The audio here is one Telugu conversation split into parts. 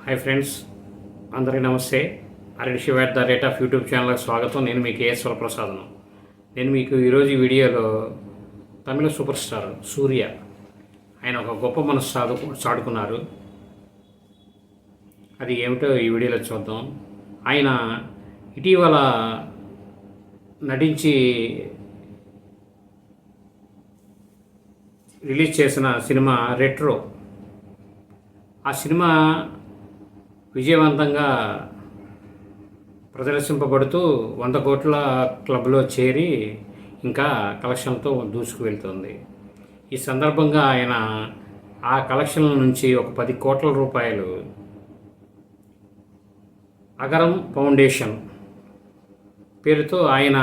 హాయ్ ఫ్రెండ్స్, అందరికీ నమస్తే. అరెడ్ at the rate of YouTube ఛానల్కి స్వాగతం. నేను మీ కేఎస్ వరప్రసాదను. నేను మీకు ఈరోజు ఈ వీడియోలో తమిళ సూపర్ స్టార్ సూర్య ఆయన ఒక గొప్ప మనసు చాటుకున్నారు. అది ఏమిటో ఈ వీడియోలో చూద్దాం. ఆయన ఇటీవల నటించి రిలీజ్ చేసిన సినిమా రెట్రో. ఆ సినిమా విజయవంతంగా ప్రదర్శింపబడుతూ 100 కోట్ల క్లబ్లో చేరి ఇంకా కలెక్షన్లతో దూసుకు వెళ్తుంది. ఈ సందర్భంగా ఆయన ఆ కలెక్షన్ల నుంచి ఒక 10 కోట్ల రూపాయలు అగరం ఫౌండేషన్ పేరుతో ఆయన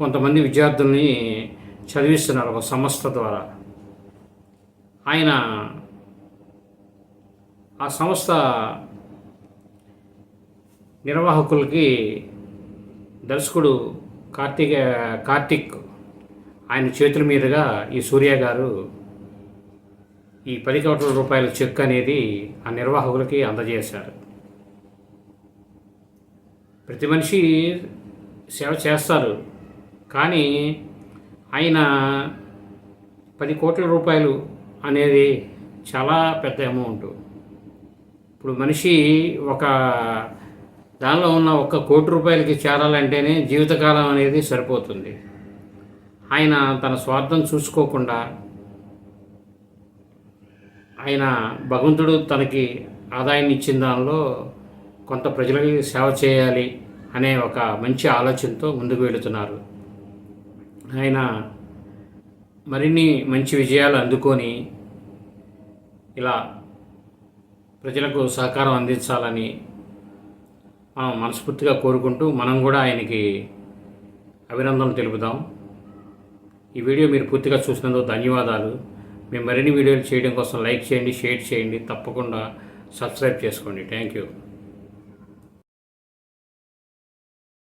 కొంతమంది విద్యార్థుల్ని చదివిస్తున్నారు ఒక సంస్థ ద్వారా. ఆయన ఆ సంస్థ నిర్వాహకులకి దర్శకుడు కార్తిక్ ఆయన చేతుల మీదుగా ఈ సూర్య గారు ఈ 10 కోట్ల రూపాయల చెక్ అనేది ఆ నిర్వాహకులకి అందజేశారు. ప్రతి మనిషి సేవ చేస్తారు, కానీ ఆయన 10 కోట్ల రూపాయలు అనేది చాలా పెద్ద అమౌంట్. ఇప్పుడు మనిషి ఒక దానిలో ఉన్న 1 కోటి రూపాయలకి చేరాలంటేనే జీవితకాలం అనేది సరిపోతుంది. ఆయన తన స్వార్థం చూసుకోకుండా ఆయన భగవంతుడు తనకి ఆదాయాన్ని ఇచ్చిన దానిలో కొంత ప్రజలకి సేవ చేయాలి అనే ఒక మంచి ఆలోచనతో ముందుకు వెళుతున్నారు. ఆయన మరిన్ని మంచి విజయాలు అందుకొని ఇలా ప్రజలకు సహకారం అందించాలని మనం మనస్ఫూర్తిగా కోరుకుంటూ మనం కూడా ఆయనకి అభినందనలు తెలుపుదాం. ఈ వీడియో మీరు పూర్తిగా చూసినందుకు ధన్యవాదాలు. మేము మరిన్ని వీడియోలు చేయడం కోసం లైక్ చేయండి, షేర్ చేయండి, తప్పకుండా సబ్స్క్రైబ్ చేసుకోండి. Thank you.